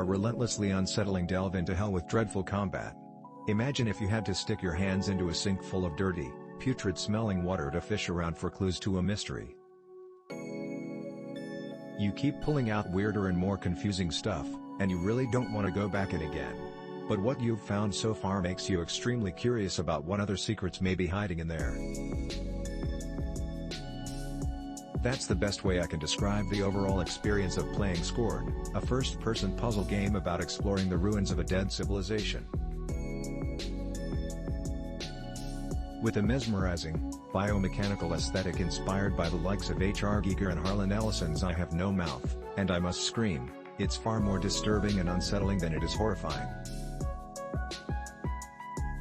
A relentlessly unsettling delve into hell with dreadful combat. Imagine if you had to stick your hands into a sink full of dirty, putrid-smelling water to fish around for clues to a mystery. You keep pulling out weirder and more confusing stuff, and you really don't want to go back in again. But what you've found so far makes you extremely curious about what other secrets may be hiding in there. That's the best way I can describe the overall experience of playing Scorn, a first-person puzzle game about exploring the ruins of a dead civilization. With a mesmerizing, biomechanical aesthetic inspired by the likes of H.R. Giger and Harlan Ellison's I Have No Mouth, and I Must Scream, it's far more disturbing and unsettling than it is horrifying.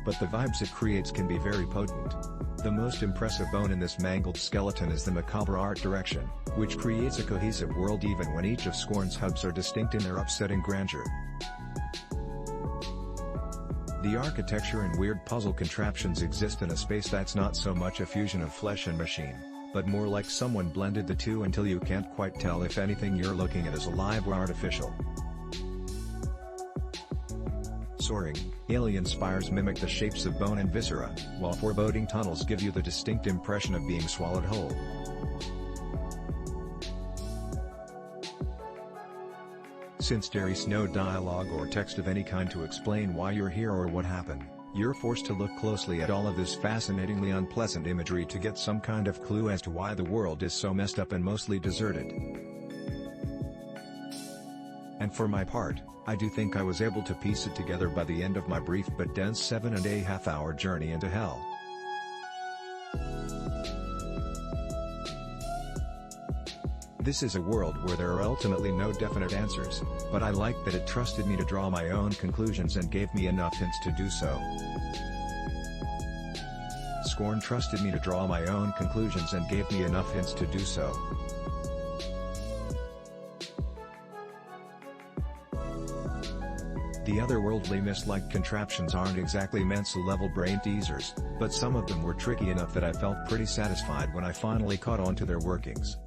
But the vibes it creates can be very potent. The most impressive bone in this mangled skeleton is the macabre art direction, which creates a cohesive world even when each of Scorn's hubs are distinct in their upsetting grandeur. The architecture and weird puzzle contraptions exist in a space that's not so much a fusion of flesh and machine, but more like someone blended the two until you can't quite tell if anything you're looking at is alive or artificial. Soaring, alien spires mimic the shapes of bone and viscera, while foreboding tunnels give you the distinct impression of being swallowed whole. Since there is no dialogue or text of any kind to explain why you're here or what happened, you're forced to look closely at all of this fascinatingly unpleasant imagery to get some kind of clue as to why the world is so messed up and mostly deserted. And for my part, I do think I was able to piece it together by the end of my brief but dense 7.5 hour journey into hell. This is a world where there are ultimately no definite answers, but I like that it trusted me to draw my own conclusions and gave me enough hints to do so. Scorn trusted me to draw my own conclusions and gave me enough hints to do so. The otherworldly Myst-like contraptions aren't exactly Mensa-level brain teasers, but some of them were tricky enough that I felt pretty satisfied when I finally caught on to their workings.